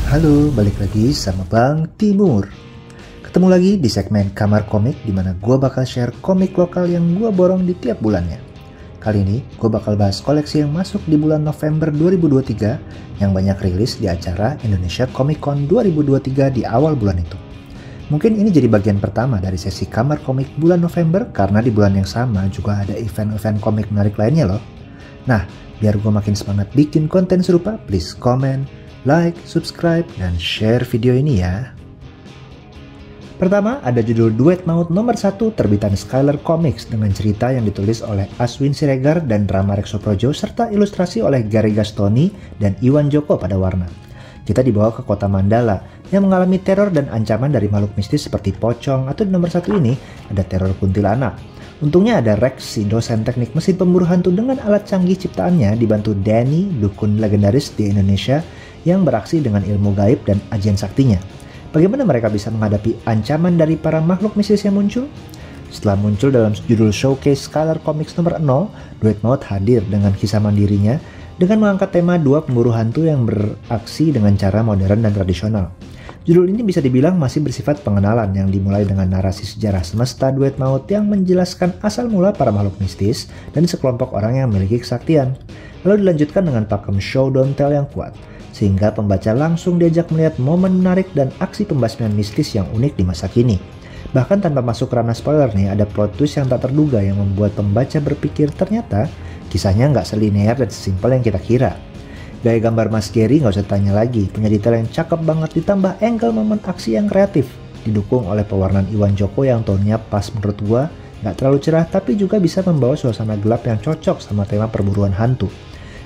Halo, balik lagi sama Bang Timur. Ketemu lagi di segmen Kamar Komik di mana gue bakal share komik lokal yang gue borong di tiap bulannya. Kali ini gue bakal bahas koleksi yang masuk di bulan November 2023 yang banyak rilis di acara Indonesia Comic Con 2023 di awal bulan itu. Mungkin ini jadi bagian pertama dari sesi Kamar Komik bulan November karena di bulan yang sama juga ada event-event komik menarik lainnya loh. Nah, biar gue makin semangat bikin konten serupa, please comment, like, subscribe, dan share video ini ya. Pertama, ada judul Duet Maut nomor 1 terbitan Skylar Comics dengan cerita yang ditulis oleh Aswin Siregar dan Rama Reksoprojo serta ilustrasi oleh Gary Gastoni dan Iwan Joko pada warna. Kita dibawa ke kota Mandala yang mengalami teror dan ancaman dari makhluk mistis seperti pocong, atau di nomor 1 ini ada teror kuntilanak. Untungnya ada Rex, si dosen teknik mesin pemburu hantu dengan alat canggih ciptaannya dibantu Danny, dukun legendaris di Indonesia yang beraksi dengan ilmu gaib dan ajian saktinya. Bagaimana mereka bisa menghadapi ancaman dari para makhluk mistis yang muncul? Setelah muncul dalam judul showcase Skylar Comics nomor 0, Duet Maut hadir dengan kisah mandirinya dengan mengangkat tema dua pemburu hantu yang beraksi dengan cara modern dan tradisional. Judul ini bisa dibilang masih bersifat pengenalan yang dimulai dengan narasi sejarah semesta Duet Maut yang menjelaskan asal mula para makhluk mistis dan sekelompok orang yang memiliki kesaktian. Lalu dilanjutkan dengan pakem show don't tell yang kuat, sehingga pembaca langsung diajak melihat momen menarik dan aksi pembasmian mistis yang unik di masa kini. Bahkan tanpa masuk ranah spoiler nih, ada plot twist yang tak terduga yang membuat pembaca berpikir ternyata kisahnya nggak selinear dan sesimpel yang kita kira. Gaya gambar Mas Gary nggak usah tanya lagi, punya detail yang cakep banget ditambah angle momen aksi yang kreatif. Didukung oleh pewarnaan Iwan Joko yang tone-nya pas menurut gua, nggak terlalu cerah tapi juga bisa membawa suasana gelap yang cocok sama tema perburuan hantu.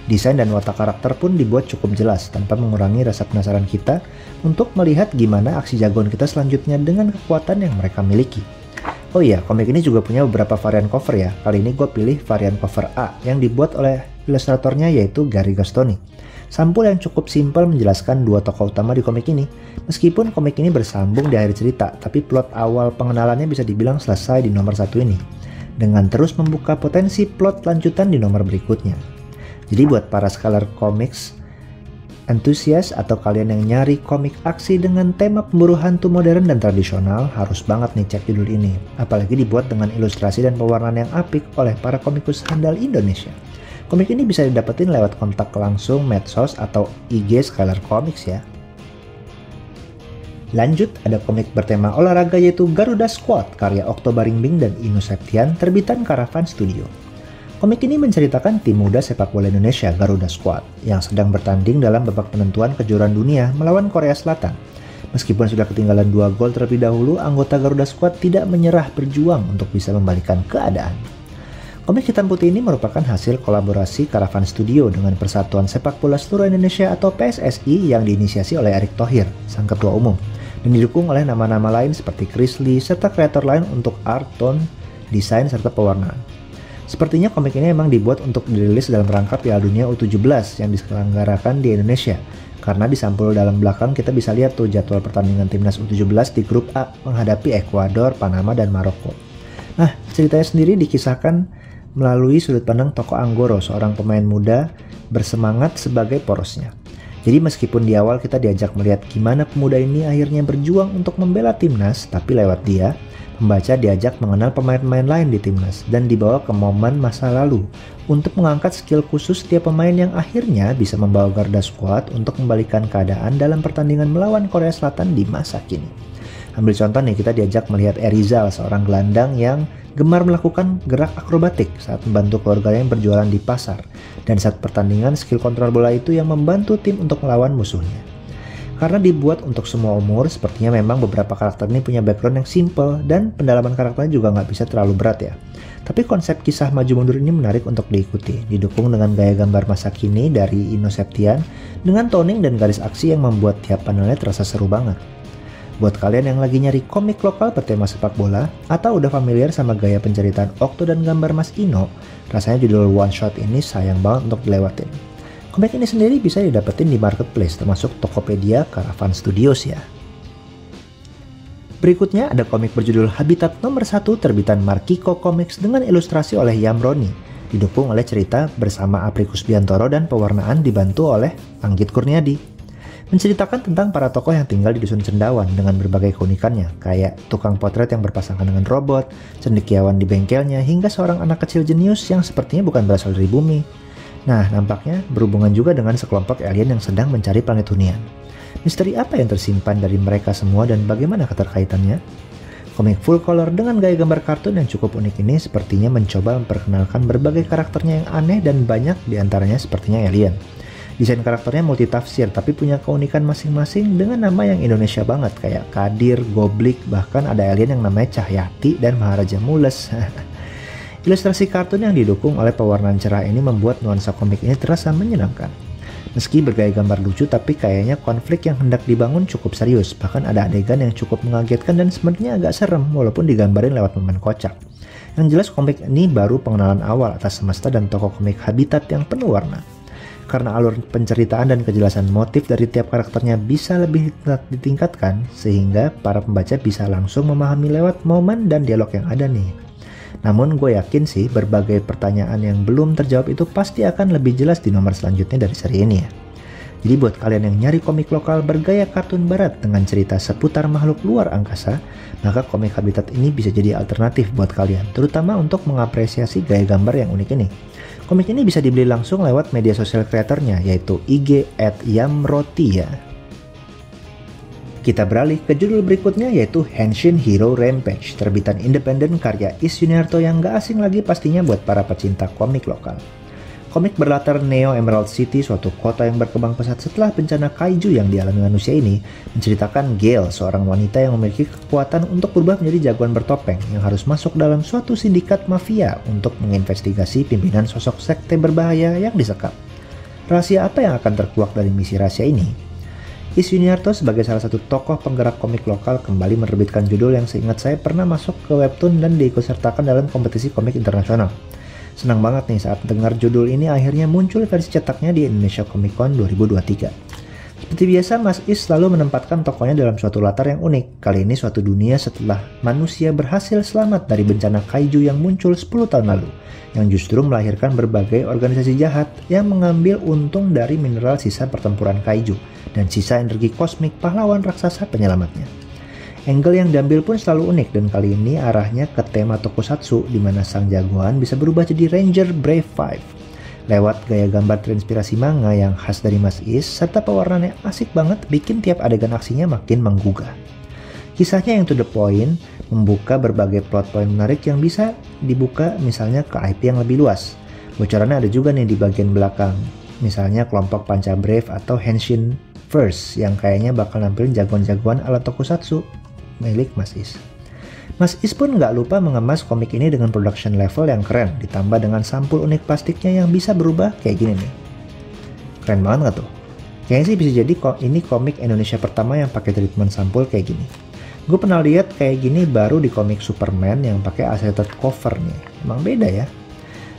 Desain dan watak karakter pun dibuat cukup jelas tanpa mengurangi rasa penasaran kita untuk melihat gimana aksi jagoan kita selanjutnya dengan kekuatan yang mereka miliki. Oh iya, komik ini juga punya beberapa varian cover ya. Kali ini gue pilih varian cover A yang dibuat oleh ilustratornya yaitu Gary Gastoni. Sampul yang cukup simpel menjelaskan dua tokoh utama di komik ini. Meskipun komik ini bersambung di akhir cerita, tapi plot awal pengenalannya bisa dibilang selesai di nomor 1 ini, dengan terus membuka potensi plot lanjutan di nomor berikutnya. Jadi buat para Skylar Comics entusias atau kalian yang nyari komik aksi dengan tema pemburu hantu modern dan tradisional, harus banget nih cek judul ini. Apalagi dibuat dengan ilustrasi dan pewarnaan yang apik oleh para komikus handal Indonesia. Komik ini bisa didapetin lewat kontak langsung medsos atau IG Skylar Comics ya. Lanjut, ada komik bertema olahraga yaitu Garuda Squad karya Oktober Ringbing dan Inu Septian terbitan Caravan Studio. Komik ini menceritakan tim muda sepak bola Indonesia Garuda Squad yang sedang bertanding dalam babak penentuan kejuaraan dunia melawan Korea Selatan. Meskipun sudah ketinggalan 2 gol terlebih dahulu, anggota Garuda Squad tidak menyerah, berjuang untuk bisa membalikan keadaan. Komik hitam putih ini merupakan hasil kolaborasi Caravan Studio dengan Persatuan Sepak Bola Seluruh Indonesia atau PSSI yang diinisiasi oleh Erick Thohir, sang ketua umum, dan didukung oleh nama-nama lain seperti Chris Lee serta kreator lain untuk art, tone, desain, serta pewarnaan. Sepertinya komik ini memang dibuat untuk dirilis dalam rangka Piala Dunia U17 yang diselenggarakan di Indonesia. Karena di sampul dalam belakang kita bisa lihat tuh jadwal pertandingan timnas U17 di grup A menghadapi Ekuador, Panama, dan Maroko. Nah, ceritanya sendiri dikisahkan melalui sudut pandang Toko Anggoro, seorang pemain muda bersemangat sebagai porosnya. Jadi meskipun di awal kita diajak melihat gimana pemuda ini akhirnya berjuang untuk membela timnas, tapi lewat dia, pembaca diajak mengenal pemain-pemain lain di timnas dan dibawa ke momen masa lalu untuk mengangkat skill khusus setiap pemain yang akhirnya bisa membawa Garuda Squad untuk membalikan keadaan dalam pertandingan melawan Korea Selatan di masa kini. Ambil contoh nih, kita diajak melihat Erizal, seorang gelandang yang gemar melakukan gerak akrobatik saat membantu keluarganya yang berjualan di pasar. Dan saat pertandingan, skill kontrol bola itu yang membantu tim untuk melawan musuhnya. Karena dibuat untuk semua umur, sepertinya memang beberapa karakter ini punya background yang simple dan pendalaman karakternya juga nggak bisa terlalu berat ya. Tapi konsep kisah maju mundur ini menarik untuk diikuti, didukung dengan gaya gambar masa kini dari Inu Septian dengan toning dan garis aksi yang membuat tiap panelnya terasa seru banget. Buat kalian yang lagi nyari komik lokal bertema sepak bola atau udah familiar sama gaya penceritaan Okto dan gambar Mas Ino, rasanya judul one shot ini sayang banget untuk dilewatin. Komik ini sendiri bisa didapetin di marketplace termasuk Tokopedia, Caravan Studios ya. Berikutnya ada komik berjudul Habitat nomor 1 terbitan Markiko Comics dengan ilustrasi oleh Yamroni, didukung oleh cerita bersama Apricus Biantoro dan pewarnaan dibantu oleh Anggit Kurniadi. Menceritakan tentang para tokoh yang tinggal di dusun cendawan dengan berbagai keunikannya, kayak tukang potret yang berpasangan dengan robot, cendekiawan di bengkelnya, hingga seorang anak kecil jenius yang sepertinya bukan berasal dari bumi. Nah, nampaknya berhubungan juga dengan sekelompok alien yang sedang mencari planet hunian. Misteri apa yang tersimpan dari mereka semua dan bagaimana keterkaitannya? Komik full color dengan gaya gambar kartun yang cukup unik ini sepertinya mencoba memperkenalkan berbagai karakternya yang aneh dan banyak diantaranya sepertinya alien. Desain karakternya multitafsir tapi punya keunikan masing-masing dengan nama yang Indonesia banget kayak Kadir, Goblik, bahkan ada alien yang namanya Cahyati dan Maharaja Mules. Ilustrasi kartun yang didukung oleh pewarnaan cerah ini membuat nuansa komik ini terasa menyenangkan. Meski bergaya gambar lucu tapi kayaknya konflik yang hendak dibangun cukup serius, bahkan ada adegan yang cukup mengagetkan dan sebenarnya agak serem walaupun digambarin lewat momen kocak. Yang jelas komik ini baru pengenalan awal atas semesta dan tokoh komik Habitat yang penuh warna. Karena alur penceritaan dan kejelasan motif dari tiap karakternya bisa lebih ditingkatkan, sehingga para pembaca bisa langsung memahami lewat momen dan dialog yang ada nih. Namun gue yakin sih berbagai pertanyaan yang belum terjawab itu pasti akan lebih jelas di nomor selanjutnya dari seri ini ya. Jadi buat kalian yang nyari komik lokal bergaya kartun barat dengan cerita seputar makhluk luar angkasa, maka komik Habitat ini bisa jadi alternatif buat kalian, terutama untuk mengapresiasi gaya gambar yang unik ini. Komik ini bisa dibeli langsung lewat media sosial kreatornya, yaitu IG @yamroti ya. Kita beralih ke judul berikutnya yaitu Henshin Hero Rampage, terbitan independen karya Is Yuniarto yang gak asing lagi pastinya buat para pecinta komik lokal. Komik berlatar Neo Emerald City, suatu kota yang berkembang pesat setelah bencana kaiju yang dialami manusia ini, menceritakan Gale, seorang wanita yang memiliki kekuatan untuk berubah menjadi jagoan bertopeng yang harus masuk dalam suatu sindikat mafia untuk menginvestigasi pimpinan sosok sekte berbahaya yang disekap. Rahasia apa yang akan terkuak dari misi rahasia ini? Is Yuniarto sebagai salah satu tokoh penggerak komik lokal kembali menerbitkan judul yang seingat saya pernah masuk ke webtoon dan diikutsertakan dalam kompetisi komik internasional. Senang banget nih saat dengar judul ini akhirnya muncul versi cetaknya di Indonesia Comic Con 2023. Seperti biasa, Mas Is selalu menempatkan tokohnya dalam suatu latar yang unik. Kali ini suatu dunia setelah manusia berhasil selamat dari bencana kaiju yang muncul 10 tahun lalu, yang justru melahirkan berbagai organisasi jahat yang mengambil untung dari mineral sisa pertempuran kaiju dan sisa energi kosmik pahlawan raksasa penyelamatnya. Angle yang diambil pun selalu unik dan kali ini arahnya ke tema tokusatsu di mana sang jagoan bisa berubah jadi Ranger Brave 5. Lewat gaya gambar terinspirasi manga yang khas dari Mas Is serta pewarnaan yang asik banget bikin tiap adegan aksinya makin menggugah. Kisahnya yang to the point membuka berbagai plot point menarik yang bisa dibuka misalnya ke IP yang lebih luas. Bocorannya ada juga nih di bagian belakang. Misalnya kelompok Panca Brave atau Henshin First yang kayaknya bakal nampilin jagoan-jagoan ala tokusatsu milik Mas Is. Mas Is pun nggak lupa mengemas komik ini dengan production level yang keren, ditambah dengan sampul unik plastiknya yang bisa berubah kayak gini nih. Keren banget nggak tuh? Kayaknya sih bisa jadi ini komik Indonesia pertama yang pakai treatment sampul kayak gini. Gue pernah lihat kayak gini baru di komik Superman yang pakai acetate cover nih. Emang beda ya.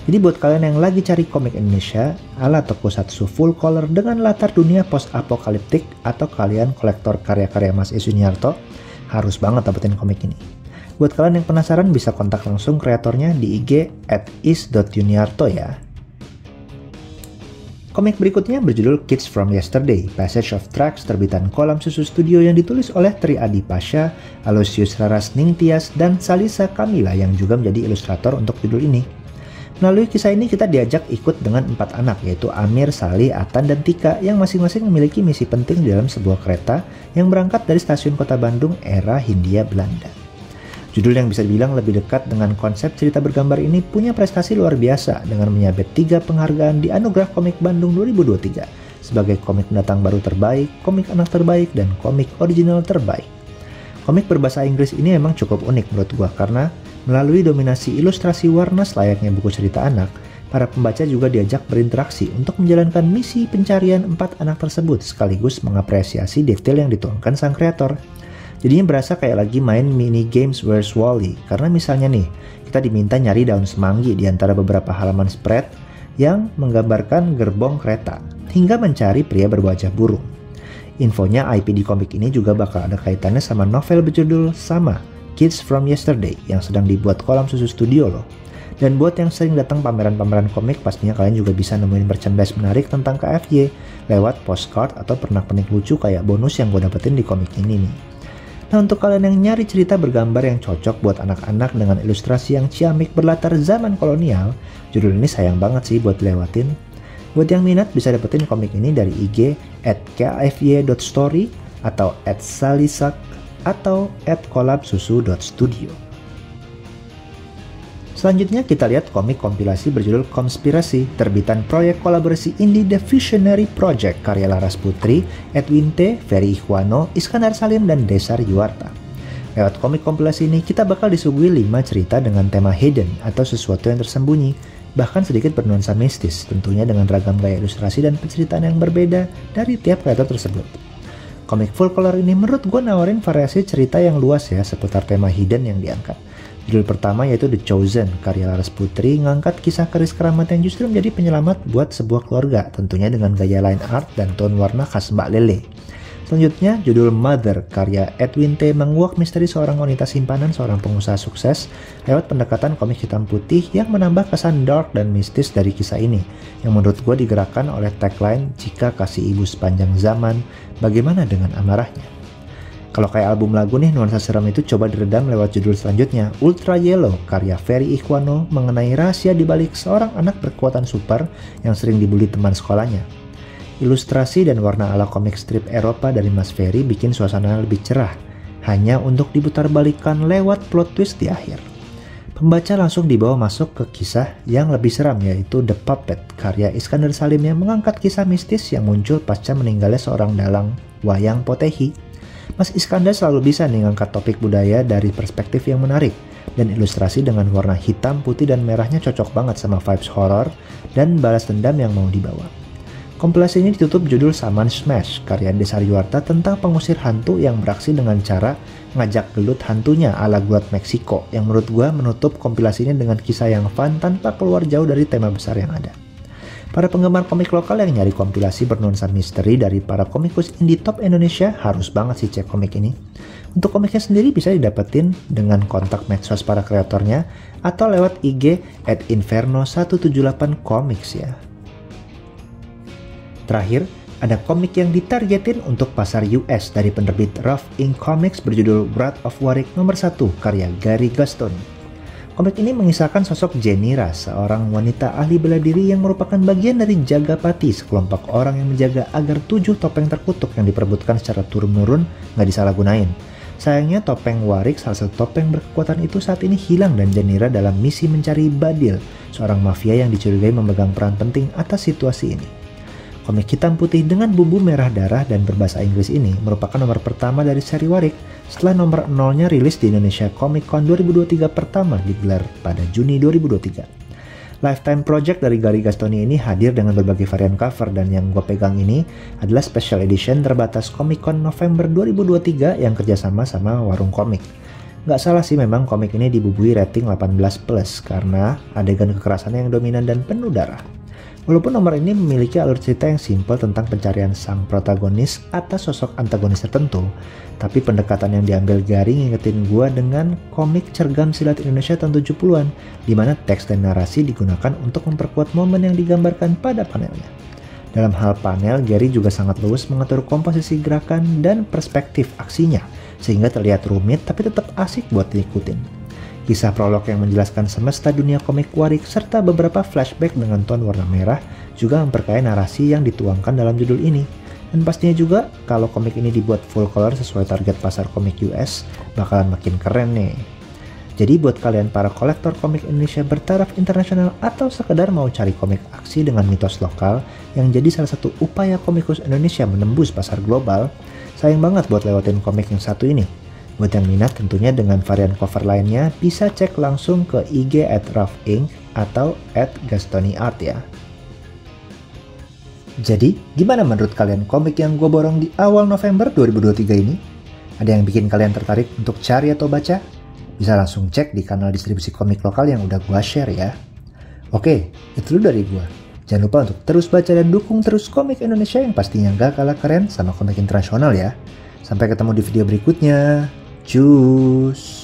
Jadi buat kalian yang lagi cari komik Indonesia ala tokusatsu full color dengan latar dunia post apokaliptik atau kalian kolektor karya-karya Mas Is Yuniarto, harus banget dapetin komik ini. Buat kalian yang penasaran bisa kontak langsung kreatornya di IG @is.yuniarto ya. Komik berikutnya berjudul Kids from Yesterday, Passage of Tracks terbitan Kolam Susu Studio yang ditulis oleh Tri Adi Pasha, Aloysius Raras Ningtyas, dan Salisa Kamila yang juga menjadi ilustrator untuk judul ini. Melalui kisah ini kita diajak ikut dengan 4 anak yaitu Amir, Sali, Atan, dan Tika yang masing-masing memiliki misi penting di dalam sebuah kereta yang berangkat dari stasiun kota Bandung era Hindia Belanda. Judul yang bisa dibilang lebih dekat dengan konsep cerita bergambar ini punya prestasi luar biasa dengan menyabet 3 penghargaan di Anugerah Komik Bandung 2023 sebagai komik pendatang baru terbaik, komik anak terbaik, dan komik original terbaik. Komik berbahasa Inggris ini memang cukup unik menurut gua karena melalui dominasi ilustrasi warna selayaknya buku cerita anak, para pembaca juga diajak berinteraksi untuk menjalankan misi pencarian 4 anak tersebut sekaligus mengapresiasi detail yang dituangkan sang kreator. Jadinya berasa kayak lagi main mini games Where's Wally, karena misalnya nih, kita diminta nyari daun semanggi di antara beberapa halaman spread yang menggambarkan gerbong kereta, hingga mencari pria berwajah burung. Infonya IP di komik ini juga bakal ada kaitannya sama novel berjudul sama, Kids from Yesterday, yang sedang dibuat Kolam Susu Studio loh. Dan buat yang sering datang pameran-pameran komik, pastinya kalian juga bisa nemuin merchandise menarik tentang KFY lewat postcard atau pernak-pernik lucu kayak bonus yang gue dapetin di komik ini nih. Nah, untuk kalian yang nyari cerita bergambar yang cocok buat anak-anak dengan ilustrasi yang ciamik berlatar zaman kolonial, judul ini sayang banget sih buat dilewatin. Buat yang minat bisa dapetin komik ini dari IG @kfy.story atau @salisak atau @collabsusu.studio. Selanjutnya kita lihat komik kompilasi berjudul Konspirasi, terbitan proyek kolaborasi indie The Visionary Project karya Laras Putri, Edwin T, Ferry Ikhwano, Iskandar Salim, dan Desar Yuarta. Lewat komik kompilasi ini kita bakal disuguhi 5 cerita dengan tema hidden atau sesuatu yang tersembunyi, bahkan sedikit bernuansa mistis, tentunya dengan ragam gaya ilustrasi dan penceritaan yang berbeda dari tiap kreator tersebut. Komik full color ini menurut gue nawarin variasi cerita yang luas ya seputar tema hidden yang diangkat. Judul pertama yaitu The Chosen, karya Laras Putri, ngangkat kisah keris keramat yang justru menjadi penyelamat buat sebuah keluarga, tentunya dengan gaya line art dan tone warna khas Mbak Lele. Selanjutnya, judul Mother, karya Edwin T, menguak misteri seorang wanita simpanan seorang pengusaha sukses lewat pendekatan komik hitam putih yang menambah kesan dark dan mistis dari kisah ini, yang menurut gue digerakkan oleh tagline, "Jika kasih ibu sepanjang zaman, bagaimana dengan amarahnya?" Kalau kayak album lagu nih, nuansa seram itu coba diredam lewat judul selanjutnya, Ultra Yellow, karya Ferry Ikhwano, mengenai rahasia dibalik seorang anak berkekuatan super yang sering dibully teman sekolahnya. Ilustrasi dan warna ala komik strip Eropa dari Mas Ferry bikin suasana lebih cerah, hanya untuk diputarbalikkan lewat plot twist di akhir. Pembaca langsung dibawa masuk ke kisah yang lebih seram, yaitu The Puppet, karya Iskandar Salim yang mengangkat kisah mistis yang muncul pasca meninggalnya seorang dalang wayang potehi. Mas Iskandar selalu bisa nih ngangkat topik budaya dari perspektif yang menarik, dan ilustrasi dengan warna hitam, putih, dan merahnya cocok banget sama vibes horror dan balas dendam yang mau dibawa. Kompilasi ini ditutup judul Saman Smash, karya Desar Yuarta tentang pengusir hantu yang beraksi dengan cara ngajak gelut hantunya ala Gulat Meksiko, yang menurut gua menutup kompilasi ini dengan kisah yang fun tanpa keluar jauh dari tema besar yang ada. Para penggemar komik lokal yang nyari kompilasi bernuansa misteri dari para komikus indie top Indonesia harus banget sih cek komik ini. Untuk komiknya sendiri bisa didapetin dengan kontak medsos para kreatornya atau lewat IG @inferno178comics ya. Terakhir, ada komik yang ditargetin untuk pasar US dari penerbit Rough Ink Comics berjudul Wrath of Warwick nomor 1 karya Gary Gastoni. Komik ini mengisahkan sosok Jenira, seorang wanita ahli bela diri yang merupakan bagian dari Jagapati, sekelompok orang yang menjaga agar 7 topeng terkutuk yang diperebutkan secara turun-menurun nggak disalahgunain. Sayangnya topeng Warwick, salah satu topeng berkekuatan itu saat ini hilang dan Jenira dalam misi mencari Badil, seorang mafia yang dicurigai memegang peran penting atas situasi ini. Komik hitam putih dengan bumbu merah darah dan berbahasa Inggris ini merupakan nomor pertama dari seri Warwick setelah nomor 0-nya rilis di Indonesia Comic Con 2023 pertama digelar pada Juni 2023. Lifetime Project dari Gary Gastoni ini hadir dengan berbagai varian cover, dan yang gue pegang ini adalah special edition terbatas Comic Con November 2023 yang kerjasama sama Warung Komik. Gak salah sih, memang komik ini dibubuhi rating 18+ karena adegan kekerasan yang dominan dan penuh darah. Walaupun nomor ini memiliki alur cerita yang simpel tentang pencarian sang protagonis atas sosok antagonis tertentu, tapi pendekatan yang diambil Gary ngingetin gua dengan komik cergam silat Indonesia tahun 70-an, di mana teks dan narasi digunakan untuk memperkuat momen yang digambarkan pada panelnya. Dalam hal panel, Gary juga sangat luwes mengatur komposisi gerakan dan perspektif aksinya, sehingga terlihat rumit tapi tetap asik buat diikutin. Kisah prolog yang menjelaskan semesta dunia komik Warwick serta beberapa flashback dengan ton warna merah juga memperkaya narasi yang dituangkan dalam judul ini. Dan pastinya juga kalau komik ini dibuat full color sesuai target pasar komik US, bakalan makin keren nih. Jadi buat kalian para kolektor komik Indonesia bertaraf internasional atau sekedar mau cari komik aksi dengan mitos lokal yang jadi salah satu upaya komikus Indonesia menembus pasar global, sayang banget buat lewatin komik yang satu ini. Buat yang minat tentunya dengan varian cover lainnya bisa cek langsung ke IG @roughink atau @gastoniart ya. Jadi gimana menurut kalian komik yang gue borong di awal November 2023 ini? Ada yang bikin kalian tertarik untuk cari atau baca? Bisa langsung cek di kanal distribusi komik lokal yang udah gue share ya. Oke, itu dulu dari gue. Jangan lupa untuk terus baca dan dukung terus komik Indonesia yang pastinya gak kalah keren sama komik internasional ya. Sampai ketemu di video berikutnya. Cus.